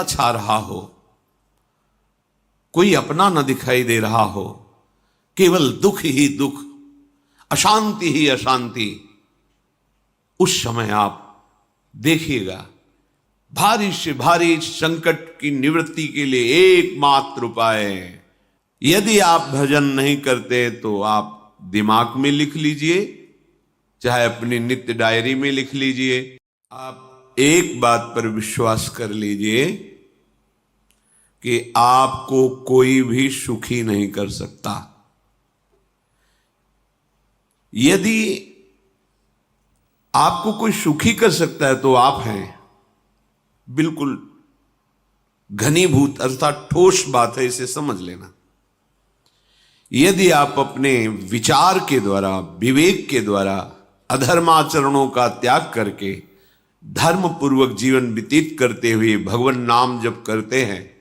छा रहा हो, कोई अपना न दिखाई दे रहा हो, केवल दुख ही दुख, अशांति ही अशांति, उस समय आप देखिएगा भारी से भारी संकट की निवृत्ति के लिए एकमात्र उपाय है। यदि आप भजन नहीं करते तो आप दिमाग में लिख लीजिए, चाहे अपनी नित्य डायरी में लिख लीजिए। आप एक बात पर विश्वास कर लीजिए कि आपको कोई भी सुखी नहीं कर सकता। यदि आपको कोई सुखी कर सकता है तो आप हैं। बिल्कुल घनीभूत अर्थात ठोस बात है, इसे समझ लेना। यदि आप अपने विचार के द्वारा, विवेक के द्वारा अधर्माचरणों का त्याग करके धर्म पूर्वक जीवन व्यतीत करते हुए भगवान नाम जप करते हैं,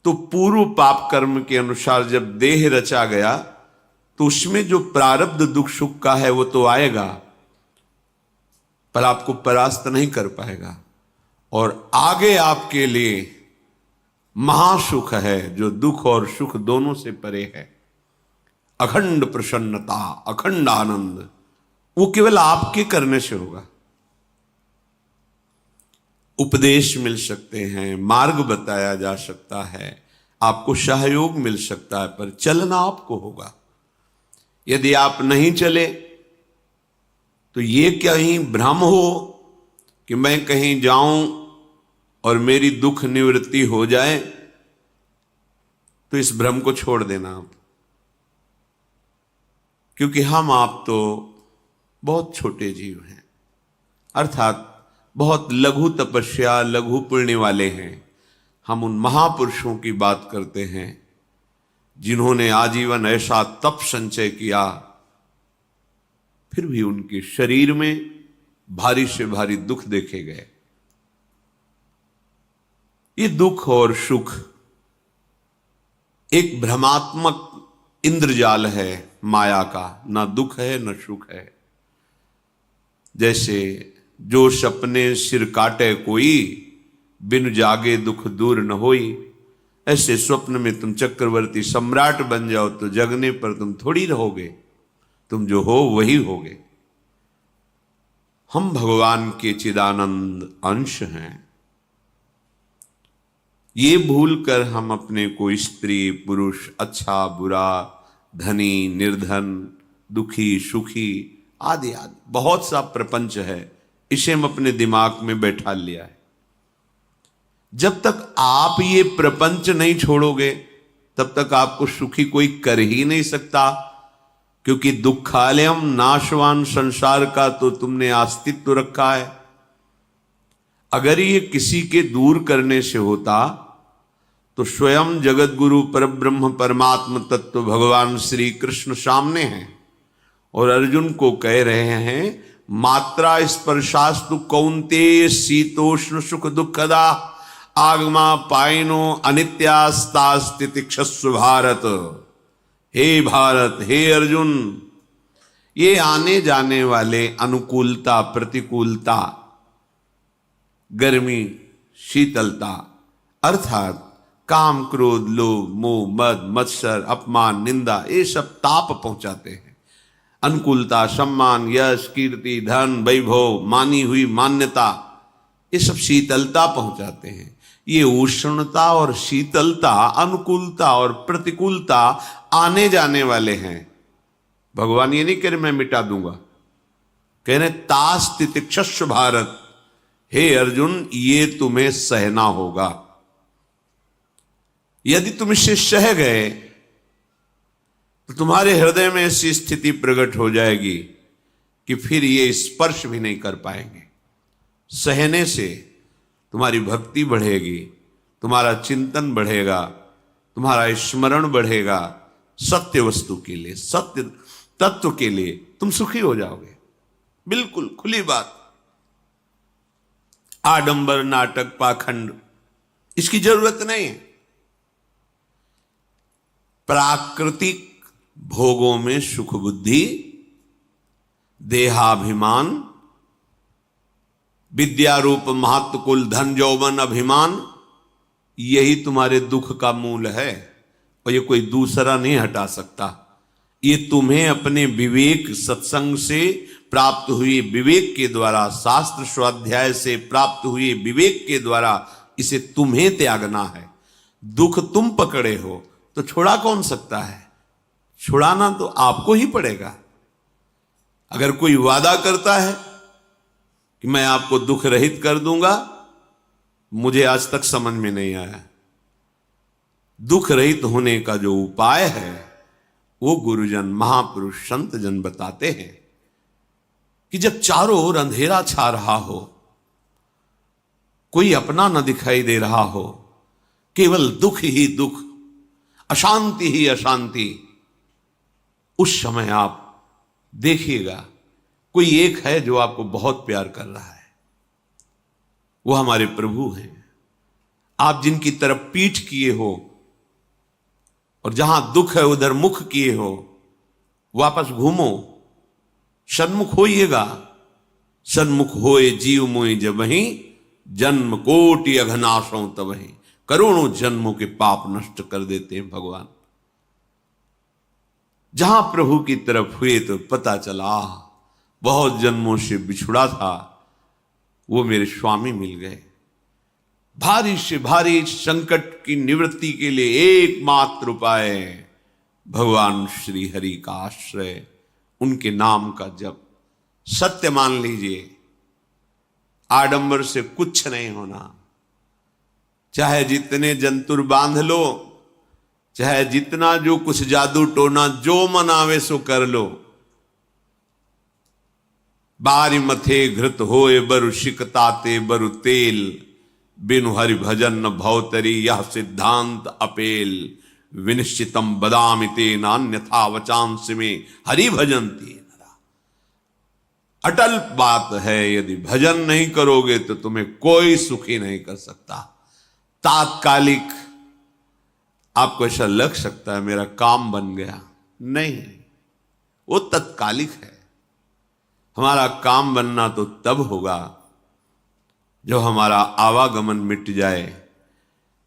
तो पूर्व पाप कर्म के अनुसार जब देह रचा गया तो उसमें जो प्रारब्ध दुख सुख का है वो तो आएगा, पर आपको परास्त नहीं कर पाएगा। और आगे आपके लिए महासुख है जो दुख और सुख दोनों से परे है। अखंड प्रसन्नता, अखंड आनंद, वो केवल आपके करने से होगा। उपदेश मिल सकते हैं, मार्ग बताया जा सकता है, आपको सहयोग मिल सकता है, पर चलना आपको होगा। यदि आप नहीं चले तो ये कहीं भ्रम हो कि मैं कहीं जाऊं और मेरी दुख निवृत्ति हो जाए, तो इस भ्रम को छोड़ देना आप। क्योंकि हम आप तो बहुत छोटे जीव हैं, अर्थात बहुत लघु तपस्या, लघु पुण्य वाले हैं। हम उन महापुरुषों की बात करते हैं जिन्होंने आजीवन ऐसा तप संचय किया, फिर भी उनके शरीर में भारी से भारी दुख देखे गए। ये दुख और सुख एक भ्रमात्मक इंद्रजाल है माया का, ना दुख है न सुख है। जैसे जो सपने सिर काटे कोई, बिन जागे दुख दूर न होई। ऐसे स्वप्न में तुम चक्रवर्ती सम्राट बन जाओ तो जगने पर तुम थोड़ी रहोगे, तुम जो हो वही होगे। हम भगवान के चिदानंद अंश हैं। ये भूल कर हम अपने को स्त्री पुरुष, अच्छा बुरा, धनी निर्धन, दुखी सुखी आदि आदि बहुत सा प्रपंच है, इसे हम अपने दिमाग में बैठा लिया है। जब तक आप ये प्रपंच नहीं छोड़ोगे तब तक आपको सुखी कोई कर ही नहीं सकता। क्योंकि दुखालयम नाशवान संसार का तो तुमने अस्तित्व रखा है। अगर ये किसी के दूर करने से होता तो स्वयं जगत गुरु परब्रह्म परमात्म तत्व भगवान श्री कृष्ण सामने हैं और अर्जुन को कह रहे हैं, मात्रा स्पर्शास्तु कौन्तेय शीतोष्ण सुख दुखदा आगमा पायनो अनित्यास्तास्तितिक्षस्व भारत। हे भारत, हे अर्जुन, ये आने जाने वाले अनुकूलता प्रतिकूलता, गर्मी शीतलता, अर्थात काम क्रोध लोभ मोह मद मत्सर अपमान निंदा, ये सब ताप पहुंचाते हैं। अनुकूलता सम्मान यश कीर्ति धन वैभव, मानी हुई मान्यता, ये सब शीतलता पहुंचाते हैं। ये उष्णता और शीतलता, अनुकूलता और प्रतिकूलता आने जाने वाले हैं। भगवान ये नहीं कह रहे मैं मिटा दूंगा, कह रहे तास तितिक्षस्व भारत। हे अर्जुन, ये तुम्हें सहना होगा। यदि तुम इसे सह गए तो तुम्हारे हृदय में ऐसी स्थिति प्रकट हो जाएगी कि फिर ये स्पर्श भी नहीं कर पाएंगे। सहने से तुम्हारी भक्ति बढ़ेगी, तुम्हारा चिंतन बढ़ेगा, तुम्हारा स्मरण बढ़ेगा, सत्य वस्तु के लिए, सत्य तत्व के लिए तुम सुखी हो जाओगे। बिल्कुल खुली बात। आडंबर नाटक पाखंड इसकी जरूरत नहीं है। प्राकृतिक भोगों में सुख बुद्धि, देहाभिमान, विद्या रूप महत्व कुल धन यौवन अभिमान, यही तुम्हारे दुख का मूल है और ये कोई दूसरा नहीं हटा सकता। ये तुम्हें अपने विवेक सत्संग से प्राप्त हुए विवेक के द्वारा, शास्त्र स्वाध्याय से प्राप्त हुए विवेक के द्वारा इसे तुम्हें त्यागना है। दुख तुम पकड़े हो तो छुड़ा कौन सकता है? छुड़ाना तो आपको ही पड़ेगा। अगर कोई वादा करता है कि मैं आपको दुख रहित कर दूंगा, मुझे आज तक समझ में नहीं आया। दुख रहित होने का जो उपाय है वो गुरुजन, महापुरुष, संत जन बताते हैं कि जब चारों ओर अंधेरा छा रहा हो, कोई अपना न दिखाई दे रहा हो, केवल दुख ही दुख, अशांति ही अशांति, उस समय आप देखिएगा कोई एक है जो आपको बहुत प्यार कर रहा है। वो हमारे प्रभु हैं। आप जिनकी तरफ पीठ किए हो और जहां दुख है उधर मुख किए हो, वापस घूमो, सन्मुख होइएगा। सन्मुख होए जीव मोहि जबहि, जन्म कोटि अघनाशों तबहि। करोड़ों जन्मों के पाप नष्ट कर देते हैं भगवान। जहां प्रभु की तरफ हुए तो पता चला बहुत जन्मों से बिछुड़ा था, वो मेरे स्वामी मिल गए। भारी से भारी संकट की निवृत्ति के लिए एकमात्र उपाय भगवान श्री हरि का आश्रय, उनके नाम का जप। सत्य मान लीजिए, आडंबर से कुछ नहीं होना। चाहे जितने जंतुर बांध लो, चाहे जितना जो कुछ जादू टोना जो मनावे सो कर लो, बारी मथे घृत होए बरु शिकताते बरु तेल, बिनु हरि भजन न भवतरी यह सिद्धांत अपेल। विनिश्चितम बदामिते नान्यथा वचांस में हरि भजंती। अटल बात है, यदि भजन नहीं करोगे तो तुम्हें कोई सुखी नहीं कर सकता। तात्कालिक आपको ऐसा लग सकता है मेरा काम बन गया, नहीं, वो तत्कालिक है। हमारा काम बनना तो तब होगा जो हमारा आवागमन मिट जाए,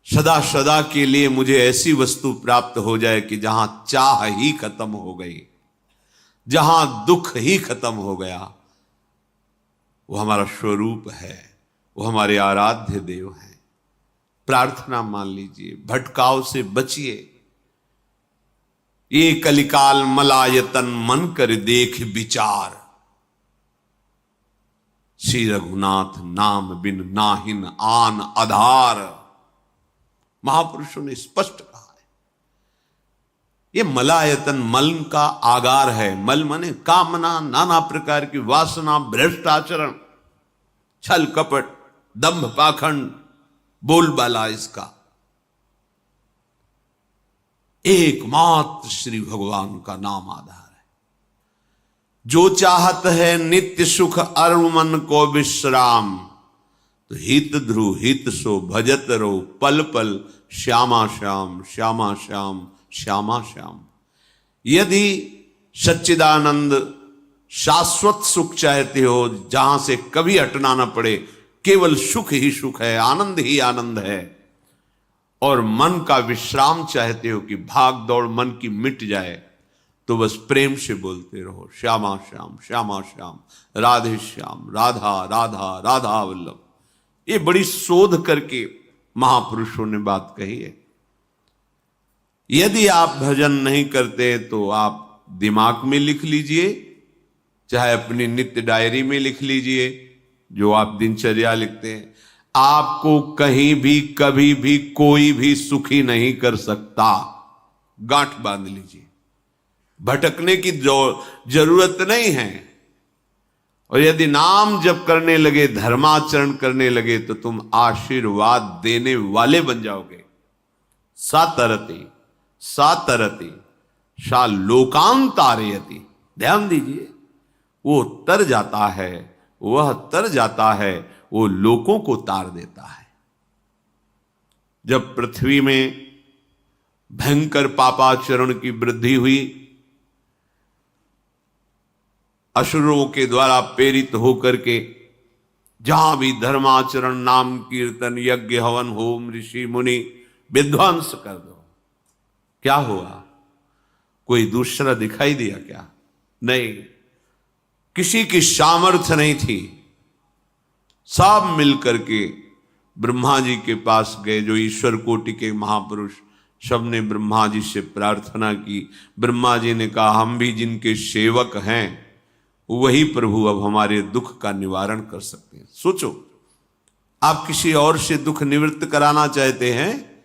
सदा सदा के लिए मुझे ऐसी वस्तु प्राप्त हो जाए कि जहां चाह ही खत्म हो गई, जहां दुख ही खत्म हो गया। वो हमारा स्वरूप है, वो हमारे आराध्य देव हैं। प्रार्थना मान लीजिए, भटकाव से बचिए। ये कलिकाल मलायतन मन कर देख विचार, श्री रघुनाथ नाम बिन नाहिन आन आधार। महापुरुषों ने स्पष्ट कहा है। ये मलायतन मल का आगार है। मल माने कामना, नाना प्रकार की वासना, भ्रष्ट आचरण, छल कपट, दंभ पाखंड, बोलबाला, इसका एकमात्र श्री भगवान का नाम आधार है। जो चाहत है नित्य सुख अरु मन को विश्राम, तो हित ध्रुव हित सो भजत रो पल पल श्यामा श्याम श्यामा श्याम श्यामा श्याम। यदि सच्चिदानंद शाश्वत सुख चाहते हो, जहां से कभी हटना ना पड़े, केवल सुख ही सुख है, आनंद ही आनंद है, और मन का विश्राम चाहते हो कि भाग दौड़ मन की मिट जाए, तो बस प्रेम से बोलते रहो श्यामा श्याम श्यामा श्याम, राधे श्याम, राधा राधा राधा वल्लभ। ये बड़ी शोध करके महापुरुषों ने बात कही है। यदि आप भजन नहीं करते तो आप दिमाग में लिख लीजिए, चाहे अपनी नित्य डायरी में लिख लीजिए, जो आप दिनचर्या लिखते हैं। आपको कहीं भी कभी भी कोई भी सुखी नहीं कर सकता। गांठ बांध लीजिए, भटकने की जरूरत नहीं है। और यदि नाम जप करने लगे, धर्माचरण करने लगे, तो तुम आशीर्वाद देने वाले बन जाओगे। सातरति सातरति सा लोकांतारयति। ध्यान दीजिए, वो तर जाता है, वह तर जाता है, वो लोकों को तार देता है। जब पृथ्वी में भयंकर पापाचरण की वृद्धि हुई, असुरों के द्वारा प्रेरित होकर के जहां भी धर्माचरण, नाम कीर्तन, यज्ञ, हवन, होम, ऋषि मुनि विध्वंस कर दो। क्या हुआ? कोई दूसरा दिखाई दिया क्या? नहीं, किसी की सामर्थ्य नहीं थी। सब मिलकर के ब्रह्मा जी के पास गए, जो ईश्वर कोटि के महापुरुष, सबने ब्रह्मा जी से प्रार्थना की। ब्रह्मा जी ने कहा, हम भी जिनके सेवक हैं वही प्रभु अब हमारे दुख का निवारण कर सकते हैं। सोचो, आप किसी और से दुख निवृत्त कराना चाहते हैं?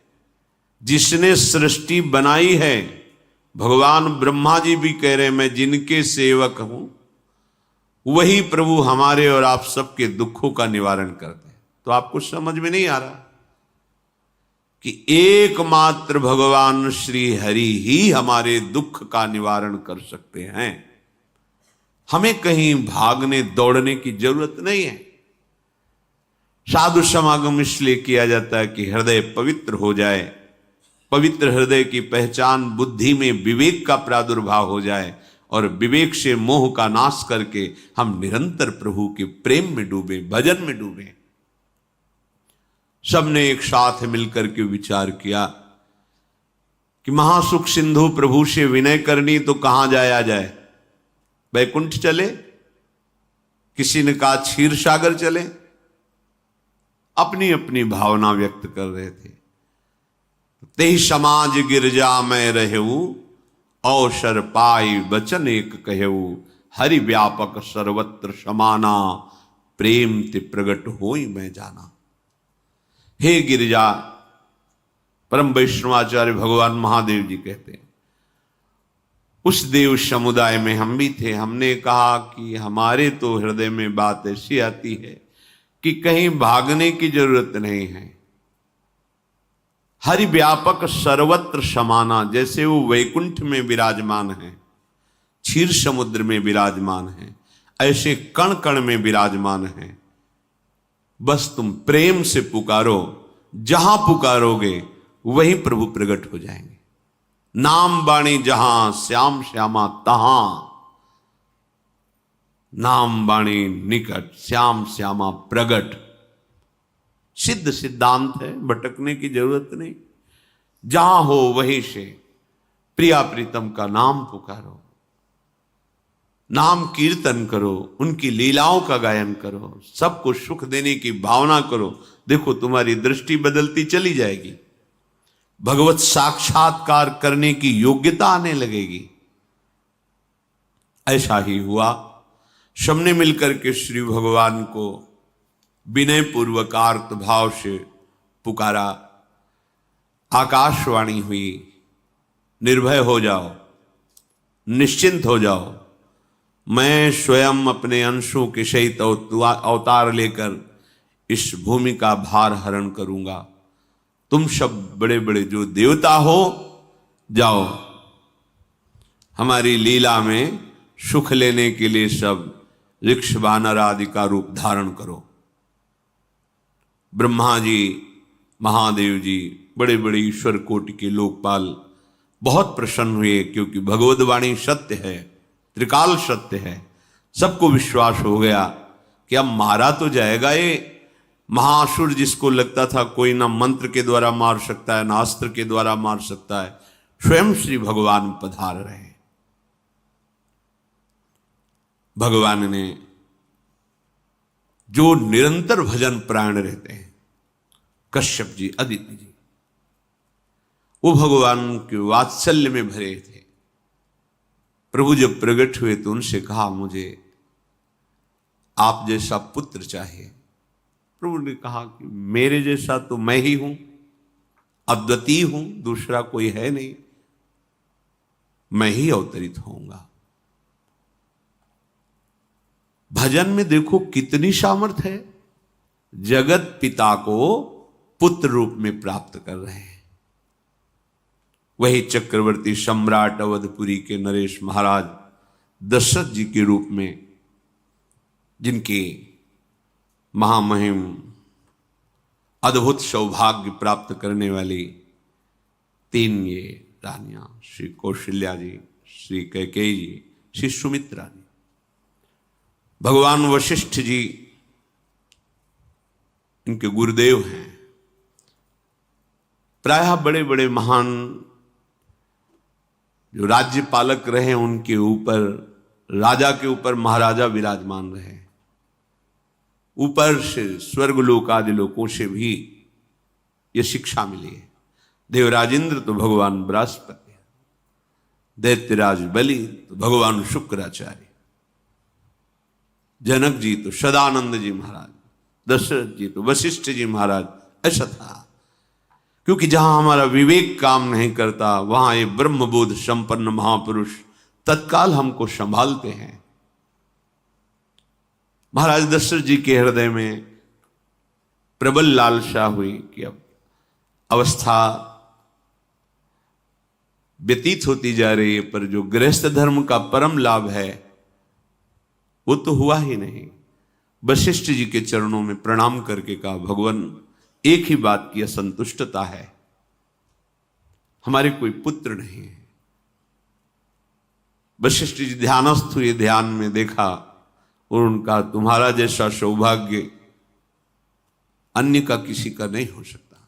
जिसने सृष्टि बनाई है, भगवान ब्रह्मा जी भी कह रहे हैं मैं जिनके सेवक हूं वही प्रभु हमारे और आप सबके दुखों का निवारण करते हैं। तो आपको समझ में नहीं आ रहा कि एकमात्र भगवान श्री हरि ही हमारे दुख का निवारण कर सकते हैं। हमें कहीं भागने दौड़ने की जरूरत नहीं है। साधु समागम इसलिए किया जाता है कि हृदय पवित्र हो जाए। पवित्र हृदय की पहचान बुद्धि में विवेक का प्रादुर्भाव हो जाए और विवेक से मोह का नाश करके हम निरंतर प्रभु के प्रेम में डूबे, भजन में डूबे। सबने एक साथ मिलकर के विचार किया कि महासुख सिंधु प्रभु से विनय करनी तो कहां जाया जाए? वैकुंठ चले, किसी ने कहा क्षीर सागर चले। अपनी अपनी भावना व्यक्त कर रहे थे। तेहि समाज गिरजा में रहू, अवसर पाई वचन एक कहू, हरि व्यापक सर्वत्र समाना, प्रेम ते प्रगट होई मैं जाना। हे गिरिजा, परम वैष्णवाचार्य भगवान महादेव जी कहते हैं, उस देव समुदाय में हम भी थे। हमने कहा कि हमारे तो हृदय में बात ऐसी आती है कि कहीं भागने की जरूरत नहीं है। हरि व्यापक सर्वत्र समाना, जैसे वो वैकुंठ में विराजमान है, क्षीर समुद्र में विराजमान है, ऐसे कण कण में विराजमान है। बस तुम प्रेम से पुकारो, जहां पुकारोगे वहीं प्रभु प्रकट हो जाएंगे। नाम बाणी जहां, श्याम श्यामा तहां। नाम बाणी निकट, श्याम श्यामा प्रगट। सिद्ध सिद्धांत है, भटकने की जरूरत नहीं। जहां हो वहीं से प्रिया प्रीतम का नाम पुकारो, नाम कीर्तन करो, उनकी लीलाओं का गायन करो, सबको सुख देने की भावना करो। देखो तुम्हारी दृष्टि बदलती चली जाएगी, भगवत साक्षात्कार करने की योग्यता आने लगेगी। ऐसा ही हुआ। सबने मिलकर के श्री भगवान को विनय पूर्वक आर्त भाव से पुकारा। आकाशवाणी हुई, निर्भय हो जाओ, निश्चिंत हो जाओ, मैं स्वयं अपने अंशों के सहित अवतार लेकर इस भूमि का भार हरण करूंगा। तुम सब बड़े बड़े जो देवता हो, जाओ हमारी लीला में सुख लेने के लिए सब ऋक्ष वानर आदि का रूप धारण करो। ब्रह्मा जी, महादेव जी, बड़े बड़े ईश्वर कोटि के लोकपाल बहुत प्रसन्न हुए, क्योंकि भगवद वाणी सत्य है, त्रिकाल सत्य है। सबको विश्वास हो गया कि अब मारा तो जाएगा ये महासुर, जिसको लगता था कोई ना मंत्र के द्वारा मार सकता है, ना अस्त्र के द्वारा मार सकता है। स्वयं श्री भगवान पधार रहे। भगवान ने जो निरंतर भजन प्राण रहते हैं, कश्यप जी, अदिति जी, वो भगवान के वात्सल्य में भरे थे। प्रभु जब प्रकट हुए तो उनसे कहा, मुझे आप जैसा पुत्र चाहिए। प्रभु ने कहा कि मेरे जैसा तो मैं ही हूं, अद्वितीय हूं, दूसरा कोई है नहीं, मैं ही अवतरित होऊंगा। भजन में देखो कितनी सामर्थ्य है। जगत पिता को पुत्र रूप में प्राप्त कर रहे हैं। वही चक्रवर्ती सम्राट अवधपुरी के नरेश महाराज दशरथ जी के रूप में, जिनकी महामहिम अद्भुत सौभाग्य प्राप्त करने वाली तीन ये रानियां, श्री कौशल्या जी, श्री कैकेयी जी, श्री सुमित्रा जी। भगवान वशिष्ठ जी इनके गुरुदेव हैं। प्रायः बड़े बड़े महान जो राज्य पालक रहे उनके ऊपर, राजा के ऊपर महाराजा विराजमान रहे। ऊपर से स्वर्गलोक आदि लोकों से भी यह शिक्षा मिली है। देवराजेंद्र तो भगवान बृहस्पति, दैत्यराज बलि तो भगवान शुक्राचार्य, जनक जी तो सदानंद जी महाराज, दशरथ जी तो वशिष्ठ जी महाराज। ऐसा था क्योंकि जहां हमारा विवेक काम नहीं करता वहां ये ब्रह्मबोध संपन्न महापुरुष तत्काल हमको संभालते हैं। महाराज दशरथ जी के हृदय में प्रबल लालसा हुई कि अब अवस्था व्यतीत होती जा रही है, पर जो गृहस्थ धर्म का परम लाभ है वो तो हुआ ही नहीं। वशिष्ठ जी के चरणों में प्रणाम करके कहा, भगवान एक ही बात की असंतुष्टता है, हमारे कोई पुत्र नहीं है। वशिष्ठ जी ध्यानस्थ हुए, ध्यान में देखा और उनका, तुम्हारा जैसा सौभाग्य अन्य का किसी का नहीं हो सकता।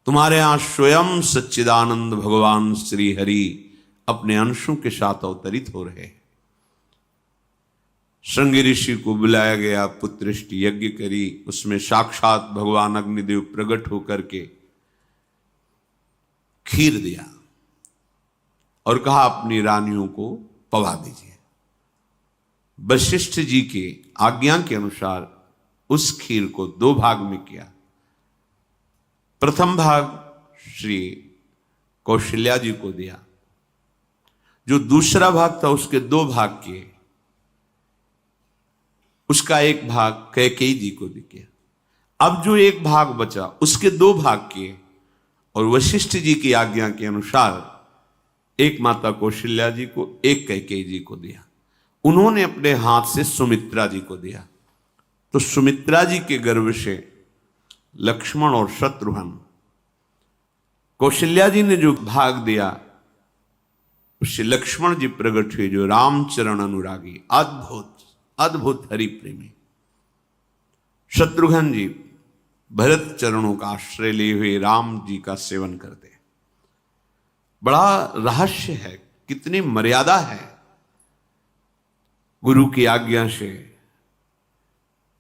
तुम्हारे यहां स्वयं सच्चिदानंद भगवान श्री हरि अपने अंशों के साथ अवतरित हो रहे हैं। श्रृंगी ऋषि को बुलाया गया, पुत्रेष्टि यज्ञ करी, उसमें साक्षात भगवान अग्निदेव प्रकट होकर के खीर दिया और कहा अपनी रानियों को पवा दीजिए। वशिष्ठ जी के आज्ञा के अनुसार उस खीर को 2 भाग में किया। प्रथम भाग श्री कौशल्या जी को दिया, जो दूसरा भाग था उसके 2 भाग किए, उसका 1 भाग कैकेयी जी को दिया। अब जो 1 भाग बचा उसके 2 भाग किए और वशिष्ठ जी की आज्ञा के अनुसार एक माता कौशल्या जी को, एक कैकेयी जी को दिया। उन्होंने अपने हाथ से सुमित्रा जी को दिया। तो सुमित्रा जी के गर्भ से लक्ष्मण और शत्रुघ्न, कौशल्या जी ने जो भाग दिया उससे लक्ष्मण जी प्रकट हुए, जो रामचरण अनुरागी, अद्भुत अद्भुत हरि प्रेमी। शत्रुघ्न जी भरत चरणों का आश्रय लिए हुए राम जी का सेवन करते। बड़ा रहस्य है, कितनी मर्यादा है। गुरु की आज्ञा से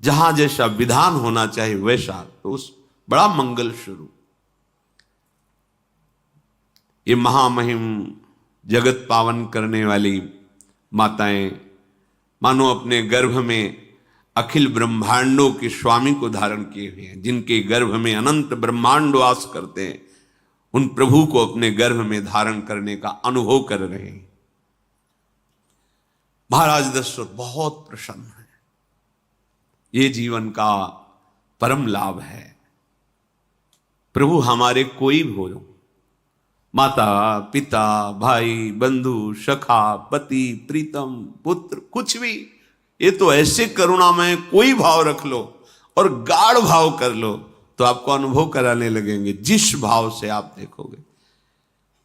जहां जैसा विधान होना चाहिए वैसा, तो उस बड़ा मंगल शुरू। ये महामहिम जगत पावन करने वाली माताएं मानो अपने गर्भ में अखिल ब्रह्मांडों के स्वामी को धारण किए हुए हैं, जिनके गर्भ में अनंत ब्रह्मांड वास करते हैं, उन प्रभु को अपने गर्भ में धारण करने का अनुभव कर रहे हैं। महाराज दशरथ बहुत प्रसन्न है। ये जीवन का परम लाभ है। प्रभु हमारे कोई भी हो, माता पिता भाई बंधु सखा पति प्रीतम पुत्र, कुछ भी, ये तो ऐसे करुणामय कोई भाव रख लो और गाढ़ भाव कर लो तो आपको अनुभव कराने लगेंगे। जिस भाव से आप देखोगे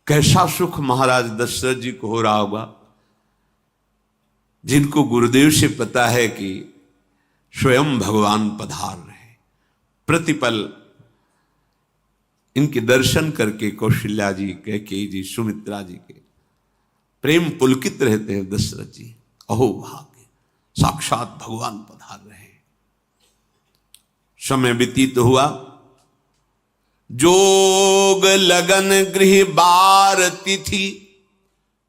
कैसा सुख महाराज दशरथ जी को हो रहा होगा, जिनको गुरुदेव से पता है कि स्वयं भगवान पधार रहे। प्रतिपल इनके दर्शन करके कौशल्या जी, कैकेयी जी, सुमित्रा जी के प्रेम पुलकित रहते हैं। दशरथ जी, अहो भाग्य, साक्षात भगवान पधार रहे। समय व्यतीत हुआ, जोग लगन गृह बार तिथि,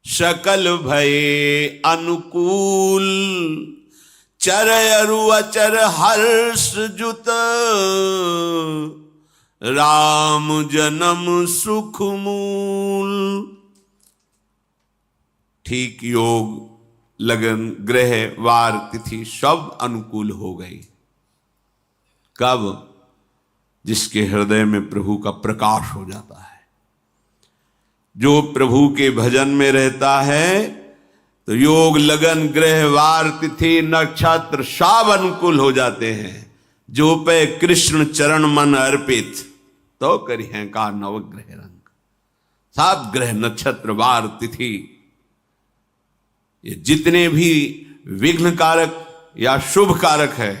सकल भये अनुकूल, चर अरु अचर हर्ष जुत, राम जन्म सुख मूल। ठीक योग लगन ग्रह वार तिथि सब अनुकूल हो गई। कब? जिसके हृदय में प्रभु का प्रकाश हो जाता है। जो प्रभु के भजन में रहता है तो योग लगन ग्रह वार तिथि नक्षत्र सब अनुकूल हो जाते हैं। जो पे कृष्ण चरण मन अर्पित, तो करी हैं का नवग्रह रंग। सब ग्रह नक्षत्र वार तिथि, ये जितने भी विघ्न कारक या शुभ कारक है,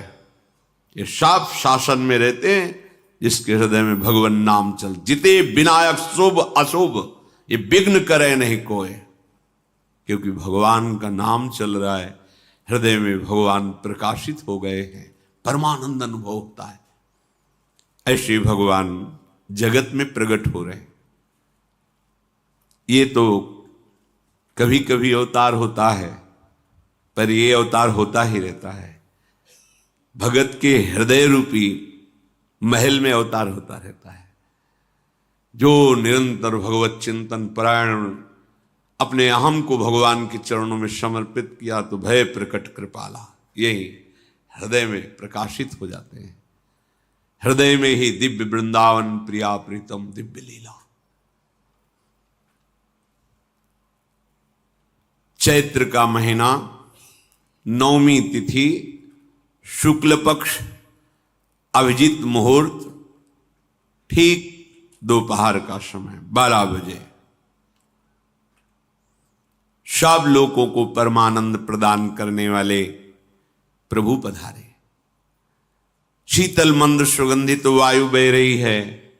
ये सब शासन में रहते हैं जिसके हृदय में भगवान नाम चल। जिते विनायक शुभ अशुभ ये विघ्न करे नहीं कोई, क्योंकि भगवान का नाम चल रहा है, हृदय में भगवान प्रकाशित हो गए हैं, परमानंद अनुभव होता है। ऐसे भगवान जगत में प्रकट हो रहे हैं। ये तो कभी कभी अवतार होता है, पर ये अवतार होता ही रहता है। भगत के हृदय रूपी महल में अवतार होता रहता है। जो निरंतर भगवत चिंतन परायण अपने अहम को भगवान के चरणों में समर्पित किया तो भय प्रकट कृपाला, यही हृदय में प्रकाशित हो जाते हैं। हृदय में ही दिव्य वृंदावन प्रिया प्रीतम दिव्य लीला। चैत्र का महीना, नवमी तिथि, शुक्ल पक्ष, अभिजीत मुहूर्त, ठीक दोपहर का समय 12 बजे सब लोगों को परमानंद प्रदान करने वाले प्रभु पधारे। शीतल मंद सुगंधित वायु बह रही है,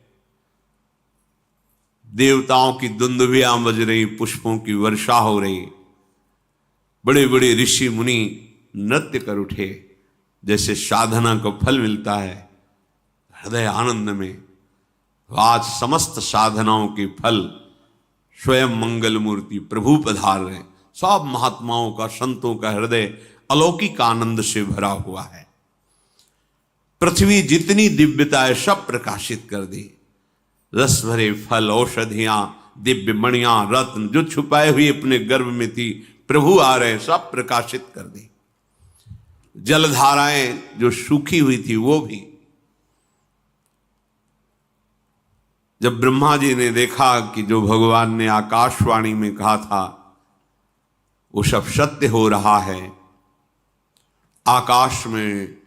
देवताओं की दुंदुभियां बज रही, पुष्पों की वर्षा हो रही, बड़े बड़े ऋषि मुनि नृत्य कर उठे। जैसे साधना को फल मिलता है हृदय आनंद में, आज समस्त साधनाओं के फल स्वयं मंगल मूर्ति प्रभु पधार रहे। सब महात्माओं का, संतों का हृदय अलौकिक आनंद से भरा हुआ है। पृथ्वी जितनी दिव्यता है सब प्रकाशित कर दी। रस भरे फल, औषधियां, दिव्य मणियां, रत्न जो छुपाए हुए अपने गर्भ में थी, प्रभु आ रहे, सब प्रकाशित कर दी। जलधाराएं जो सूखी हुई थी वो भी। जब ब्रह्मा जी ने देखा कि जो भगवान ने आकाशवाणी में कहा था वो सब सत्य हो रहा है, आकाश में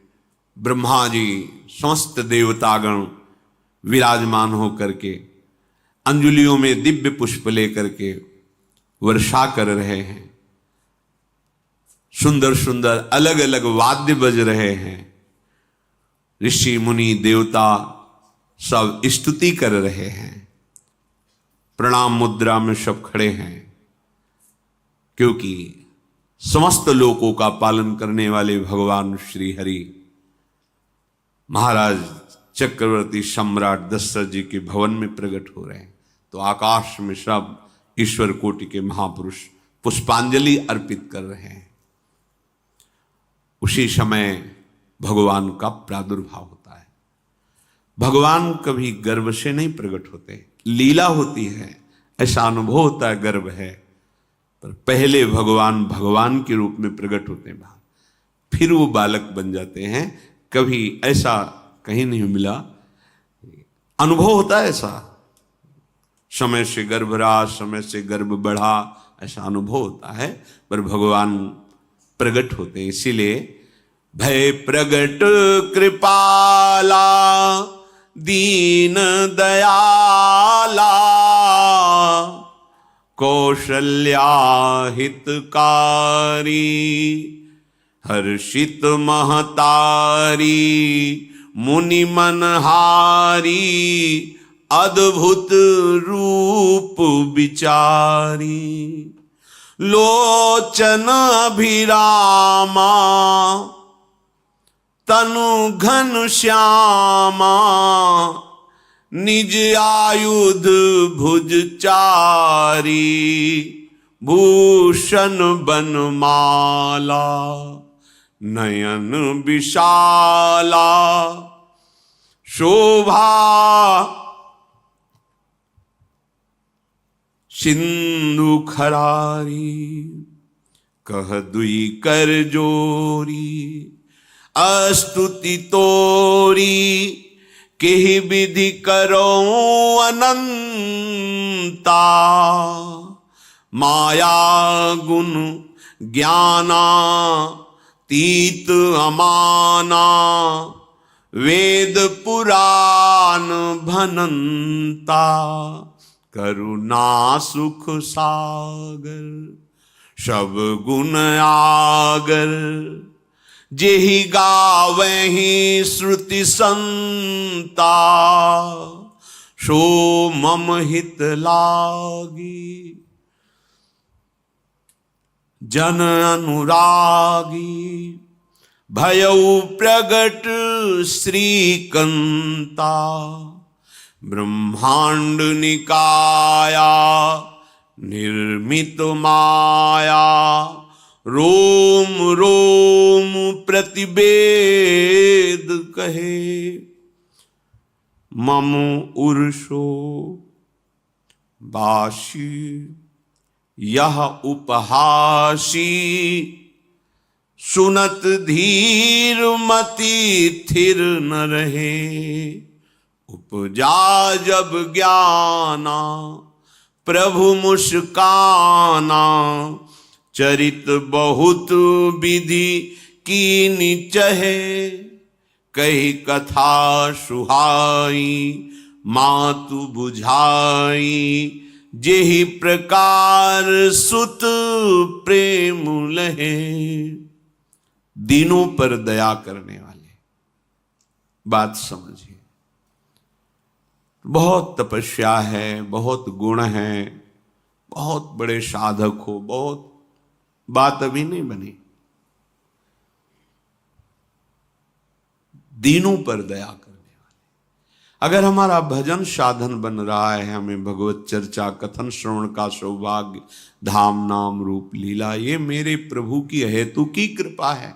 ब्रह्मा जी समस्त देवतागण विराजमान होकर के अंजलियों में दिव्य पुष्प लेकर के वर्षा कर रहे हैं, सुंदर सुंदर अलग अलग वाद्य बज रहे हैं, ऋषि मुनि देवता सब स्तुति कर रहे हैं, प्रणाम मुद्रा में सब खड़े हैं, क्योंकि समस्त लोकों का पालन करने वाले भगवान श्री हरि महाराज चक्रवर्ती सम्राट दशरथ जी के भवन में प्रकट हो रहे हैं। तो आकाश में सब ईश्वर कोटि के महापुरुष पुष्पांजलि अर्पित कर रहे हैं। उसी समय भगवान का प्रादुर्भाव होता है। भगवान कभी गर्भ से नहीं प्रकट होते, लीला होती है, ऐसा अनुभव होता है गर्भ है, पर पहले भगवान भगवान के रूप में प्रकट होते हैं, फिर वो बालक बन जाते हैं। कभी ऐसा कहीं नहीं मिला, अनुभव होता है ऐसा, समय से गर्भ रहा, समय से गर्भ बढ़ा, ऐसा अनुभव होता है, पर भगवान प्रकट होते हैं। इसीलिए भय प्रगट कृपाला दीन दयाला कौशल्या हितकारी हर्षित महतारी मुनि मनहारी अद्भुत रूप विचारी लोचन अभिरामा तनु घन श्यामा निज आयुध भुज चारी भूषण बनमाला नयन विशाला शोभा सिंधु खरारी कह दुई कर जोरी अस्तुति तोरी केहि विधि करो अनंता माया गुण ज्ञाना तीत अमाना वेद पुराण भनंता करुणा सुख सागर सब गुण आगर जेहि गावहि श्रुति संता, सो मम हित लागी। जन अनुरागी भयउ प्रगट श्रीकंता, ब्रह्मांड निकाया निर्मित माया, रोम रोम प्रतिवेद कहे। मम उर्षो बाशी यह उपहासी, सुनत धीर मति थिर न रहे। उपजा जब ज्ञाना प्रभु मुस्काना, चरित बहुत विधि कीनि चहे। कही कथा सुहाई मातु बुझाई, जेहि प्रकार सुत प्रेम लहे। दीनों पर दया करने वाले, बात समझिए। बहुत तपस्या है, बहुत गुण है, बहुत बड़े साधक हो, बहुत बात अभी नहीं बनी। दीनों पर दया करने वाले। अगर हमारा भजन साधन बन रहा है, हमें भगवत चर्चा कथन श्रवण का सौभाग्य, धाम नाम रूप लीला, ये मेरे प्रभु की हेतु की कृपा है।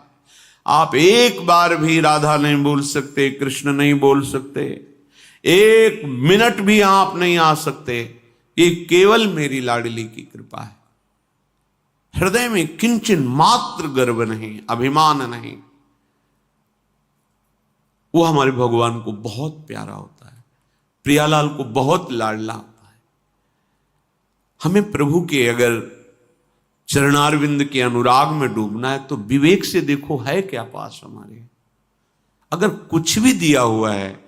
आप एक बार भी राधा नहीं बोल सकते, कृष्ण नहीं बोल सकते, एक मिनट भी आप नहीं आ सकते, ये केवल मेरी लाडली की कृपा है। हृदय में किंचन मात्र गर्व नहीं, अभिमान नहीं। वो हमारे भगवान को बहुत प्यारा होता है, प्रियालाल को बहुत लाडला होता है। हमें प्रभु के अगर चरणारविंद के अनुराग में डूबना है तो विवेक से देखो है क्या पास हमारे। अगर कुछ भी दिया हुआ है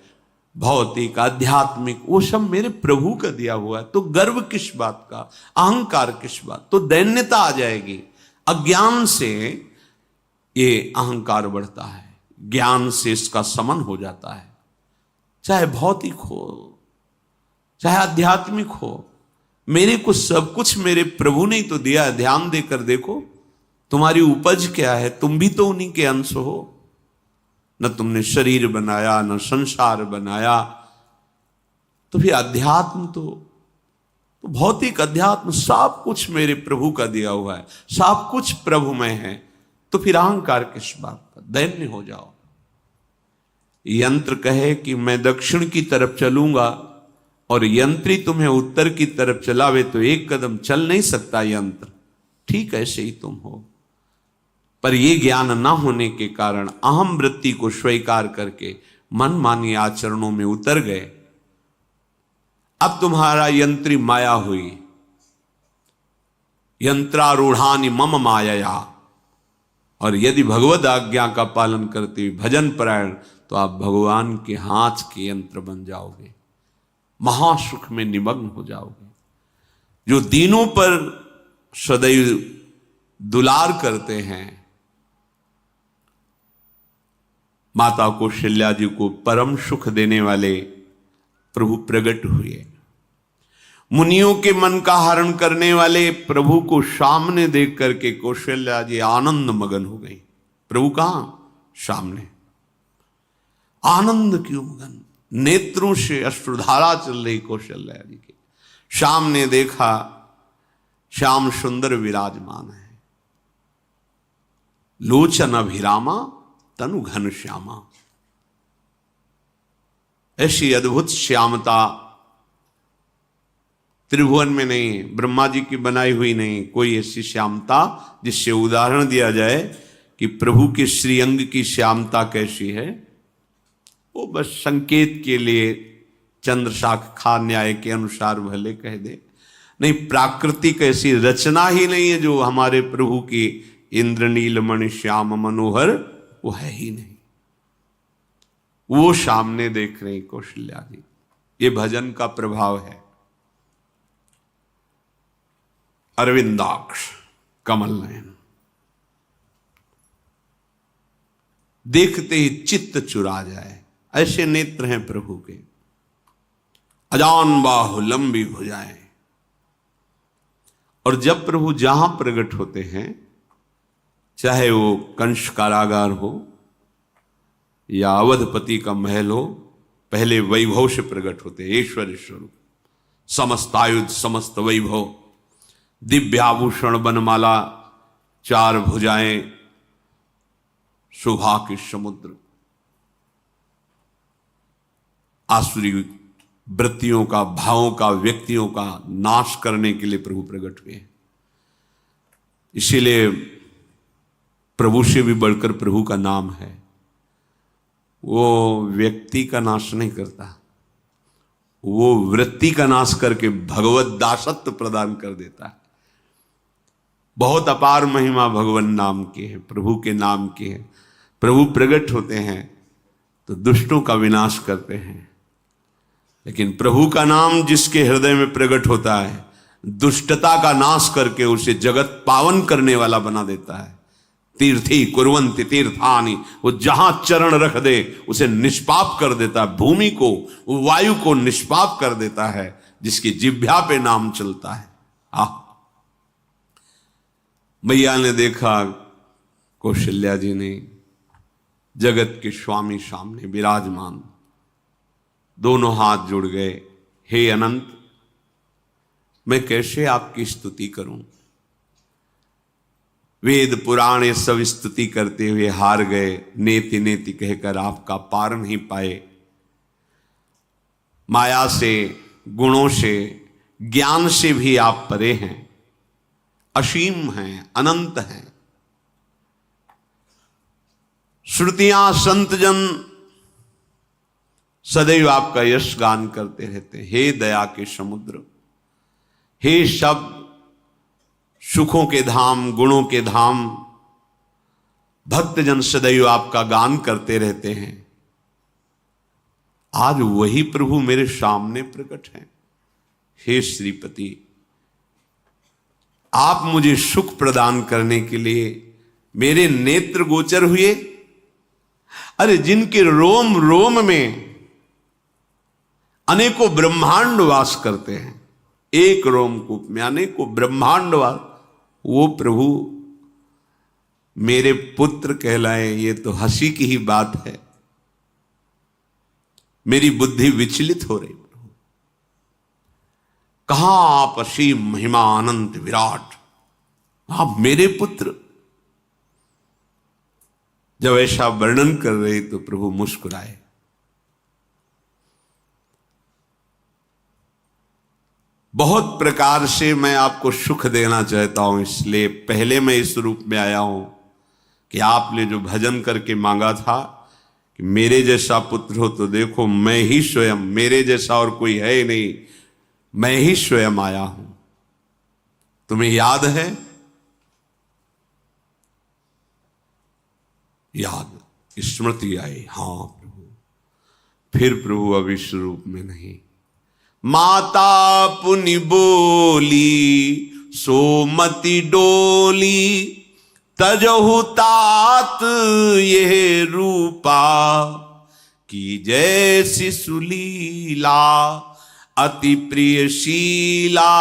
भौतिक आध्यात्मिक, वो सब मेरे प्रभु का दिया हुआ है, तो गर्व किस बात का, अहंकार किस बात, तो दैन्यता आ जाएगी। अज्ञान से ये अहंकार बढ़ता है, ज्ञान से इसका समन हो जाता है। चाहे भौतिक हो चाहे आध्यात्मिक हो, मेरे को सब कुछ मेरे प्रभु ने तो दिया है। ध्यान देकर देखो तुम्हारी उपज क्या है, तुम भी तो उन्हीं के अंश हो। न तुमने शरीर बनाया, न संसार बनाया, तो फिर अध्यात्म तो भौतिक अध्यात्म सब कुछ मेरे प्रभु का दिया हुआ है, सब कुछ प्रभु में है, तो फिर अहंकार किस बात का, दैन्य हो जाओ। यंत्र कहे कि मैं दक्षिण की तरफ चलूंगा और यंत्री तुम्हें उत्तर की तरफ चलावे तो एक कदम चल नहीं सकता यंत्र, ठीक ऐसे ही तुम हो। पर यह ज्ञान ना होने के कारण अहम वृत्ति को स्वीकार करके मनमानी आचरणों में उतर गए। अब तुम्हारा यंत्री माया हुई, यंत्रारूढ़ानि मम माया। और यदि भगवद आज्ञा का पालन करते हुए भजन परायण, तो आप भगवान के हाथ के यंत्र बन जाओगे, महासुख में निमग्न हो जाओगे। जो दीनों पर सदैव दुलार करते हैं, माता कौशल्या जी को परम सुख देने वाले प्रभु प्रकट हुए। मुनियों के मन का हरण करने वाले प्रभु को सामने देख करके कौशल्या जी आनंद मगन हो गई। प्रभु कहां? सामने। आनंद क्यों मगन? नेत्रों से अश्रुधारा चल रही कौशल्या जी के सामने देखा, श्याम सुंदर विराजमान है, लोचन अभिरामा तनु घन श्यामा। ऐसी अद्भुत श्यामता त्रिभुवन में नहीं, ब्रह्मा जी की बनाई हुई नहीं कोई ऐसी श्यामता जिससे उदाहरण दिया जाए कि प्रभु के श्रीअंग की श्यामता कैसी है। वो बस संकेत के लिए चंद्र शाखा न्याय के अनुसार भले कह दे, नहीं प्राकृतिक ऐसी रचना ही नहीं है जो हमारे प्रभु की इंद्रनील मणि श्याम मनोहर, वो है ही नहीं। वो सामने देख रही कौशल्या जी। ये भजन का प्रभाव है। अरविंदाक्ष, कमल नयन, देखते ही चित्त चुरा जाए, ऐसे नेत्र हैं प्रभु के। अजान बाहु लंबी भुजाएं। और जब प्रभु जहां प्रकट होते हैं, चाहे वो कंस कारागार हो या अवधपति का महल हो, पहले वैभव से प्रकट होते हैं। ऐश्वर्य स्वरूप, समस्त आयुध, समस्त वैभव, दिव्य आभूषण, बनमाला, चार भुजाएं, शोभा के समुद्र, आसुरी वृत्तियों का, भावों का, व्यक्तियों का नाश करने के लिए प्रभु प्रकट हुए। इसीलिए प्रभु से भी बढ़कर प्रभु का नाम है। वो व्यक्ति का नाश नहीं करता, वो वृत्ति का नाश करके भगवत दासत्व प्रदान कर देता है। बहुत अपार महिमा भगवान नाम की है, प्रभु के नाम की है। प्रभु प्रकट होते हैं तो दुष्टों का विनाश करते हैं, लेकिन प्रभु का नाम जिसके हृदय में प्रकट होता है, दुष्टता का नाश करके उसे जगत पावन करने वाला बना देता है। तीर्थी कुर्वन्ति तीर्थानि, वो जहां चरण रख दे उसे निष्पाप कर देता है। भूमि को, वायु को निष्पाप कर देता है, जिसकी जिह्वा पे नाम चलता है। मैया ने देखा, कौशल्या जी ने, जगत के स्वामी सामने विराजमान, दोनों हाथ जुड़ गए। हे अनंत, मैं कैसे आपकी स्तुति करूं? वेद पुराण ये सब स्तुति करते हुए हार गए। नेति नेति कहकर आपका पार नहीं पाए। माया से, गुणों से, ज्ञान से भी आप परे हैं, असीम हैं, अनंत हैं। श्रुतियां, संतजन सदैव आपका यश गान करते रहते हैं। हे दया के समुद्र, हे शब्द, सुखों के धाम, गुणों के धाम, भक्तजन सदैव आपका गान करते रहते हैं। आज वही प्रभु मेरे सामने प्रकट हैं। हे श्रीपति, आप मुझे सुख प्रदान करने के लिए मेरे नेत्र गोचर हुए। अरे जिनके रोम रोम में अनेकों ब्रह्मांड वास करते हैं, एक रोमकूप में अनेकों ब्रह्मांड वास, वो प्रभु मेरे पुत्र कहलाए, ये तो हंसी की ही बात है। मेरी बुद्धि विचलित हो रही। प्रभु कहां आप असीम महिमा अनंत विराट, आप मेरे पुत्र। जब ऐसा वर्णन कर रहे तो प्रभु मुस्कुराए। बहुत प्रकार से मैं आपको सुख देना चाहता हूं, इसलिए पहले मैं इस रूप में आया हूं कि आपने जो भजन करके मांगा था कि मेरे जैसा पुत्र हो, तो देखो मैं ही स्वयं, मेरे जैसा और कोई है ही नहीं, मैं ही स्वयं आया हूं। तुम्हें याद है? याद, स्मृति आई। हाँ प्रभु। फिर प्रभु अब इस रूप में नहीं। माता पुनि बोली सोमति डोली, तजहु तात ये रूपा, की जैसी सुलीला अति प्रियशीला,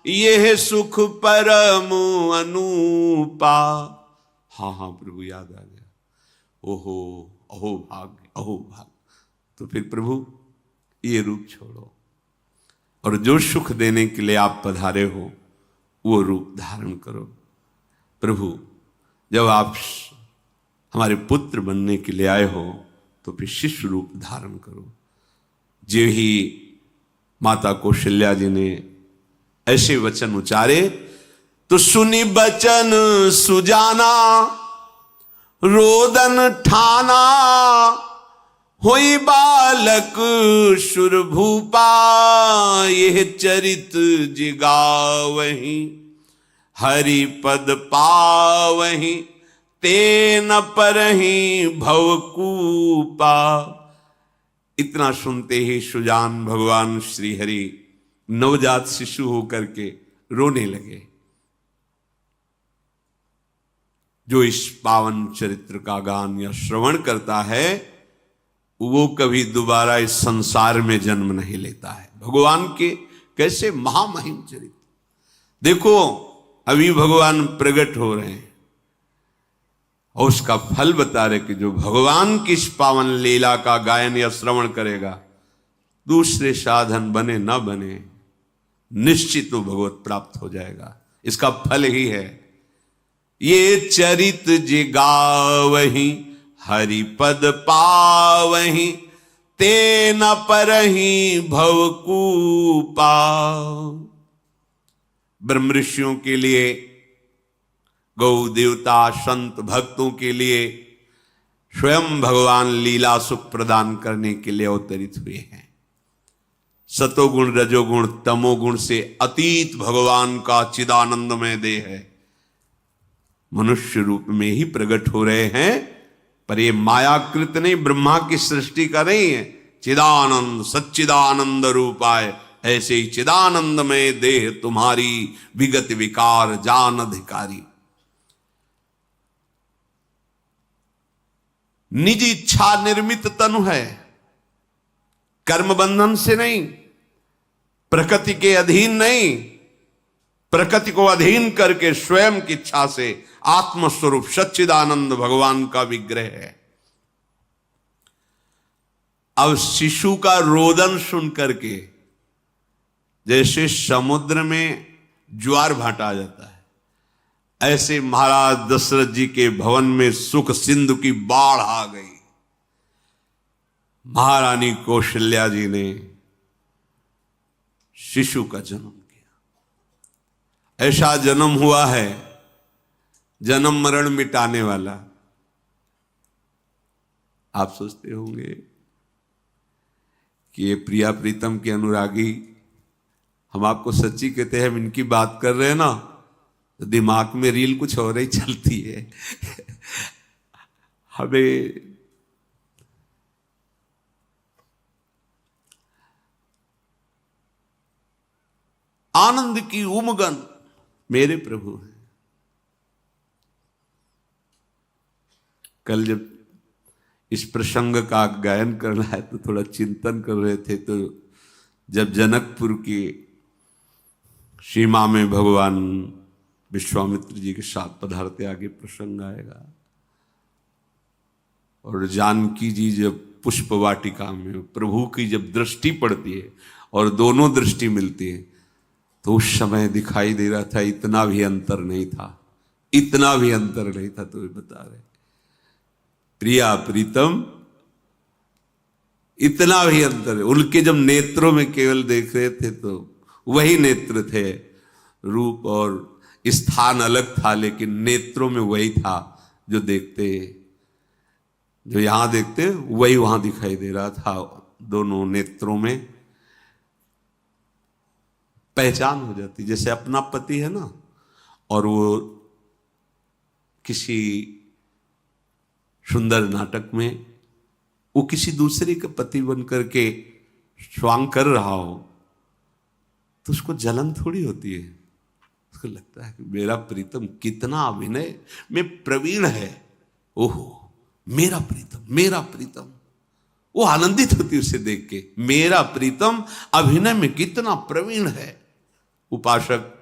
यह सुख परम अनूपा। हाँ हाँ प्रभु, याद आ गया। ओहो, अहो भाग्य, अहो भाग्य। तो फिर प्रभु ये रूप छोड़ो, और जो सुख देने के लिए आप पधारे हो वो रूप धारण करो। प्रभु जब आप हमारे पुत्र बनने के लिए आए हो तो फिर शिष्य रूप धारण करो। जो ही माता कौशल्या जी ने ऐसे वचन उचारे तो सुनी बचन सुजाना, रोदन ठाना, होई बालक सुरभूपा, यह चरित जिगावहीं, हरि पद पावहीं, तेन परहीं भवकूपा। इतना सुनते ही सुजान भगवान श्री हरि नवजात शिशु होकर के रोने लगे। जो इस पावन चरित्र का गान या श्रवण करता है वो कभी दोबारा इस संसार में जन्म नहीं लेता है। भगवान के कैसे महामहिम चरित्र देखो, अभी भगवान प्रकट हो रहे हैं और उसका फल बता रहे कि जो भगवान की इस पावन लीला का गायन या श्रवण करेगा, दूसरे साधन बने न बने, निश्चित वो भगवत प्राप्त हो जाएगा। इसका फल ही है ये चरित जे गावहि हरिपद पावहि ते न परहि भवकूपा। ब्रह्म ऋषियों के लिए, गौ देवता संत भक्तों के लिए स्वयं भगवान लीला सुख प्रदान करने के लिए अवतरित हुए हैं। सतोगुण रजोगुण तमोगुण से अतीत भगवान का चिदानंदमय देह है, मनुष्य रूप में ही प्रकट हो रहे हैं। पर ये मायाकृत नहीं, ब्रह्मा की सृष्टि का नहीं है। चिदानंद सच्चिदानंद रूपाय, ऐसे ही चिदानंदमय देह तुम्हारी विगत विकार जान अधिकारी। निज इच्छा निर्मित तनु है, कर्म बंधन से नहीं, प्रकृति के अधीन नहीं, प्रकृति को अधीन करके स्वयं की इच्छा से आत्मस्वरूप सच्चिदानंद भगवान का विग्रह है। अब शिशु का रोदन सुन करके जैसे समुद्र में ज्वार भाटा आ जाता है, ऐसे महाराज दशरथ जी के भवन में सुख सिंधु की बाढ़ आ गई। महारानी कौशल्या जी ने शिशु का जन्म किया। ऐसा जन्म हुआ है जन्म मरण मिटाने वाला। आप सोचते होंगे कि ये प्रिया प्रीतम के अनुरागी, हम आपको सच्ची कहते हैं, हम इनकी बात कर रहे हैं ना तो दिमाग में रील कुछ और ही चलती है। हमें आनंद की उमगन मेरे प्रभु हैं। कल जब इस प्रसंग का गायन करना है तो थोड़ा चिंतन कर रहे थे, तो जब जनकपुर की सीमा में भगवान विश्वामित्र जी के साथ पधारते, आगे प्रसंग आएगा, और जानकी जी जब पुष्प वाटिका में प्रभु की जब दृष्टि पड़ती है और दोनों दृष्टि मिलती है, तो उस समय दिखाई दे रहा था इतना भी अंतर नहीं था, इतना भी अंतर नहीं था। तो वे बता रहे प्रिया प्रीतम, इतना भी अंतर है। उनके जब नेत्रों में केवल देख रहे थे तो वही नेत्र थे, रूप और स्थान अलग था, लेकिन नेत्रों में वही था जो देखते, जो यहां देखते वही वहां दिखाई दे रहा था। दोनों नेत्रों में पहचान हो जाती, जैसे अपना पति है ना, और वो किसी सुंदर नाटक में वो किसी दूसरे का पति बन करके स्वांग कर रहा हो तो उसको जलन थोड़ी होती है, उसको लगता है कि मेरा प्रीतम कितना अभिनय में प्रवीण है, ओहो मेरा प्रीतम, मेरा प्रीतम। वो आनंदित होती उसे देख के, मेरा प्रीतम अभिनय में कितना प्रवीण है। उपासक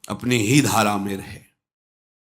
अपनी ही धारा में रहे।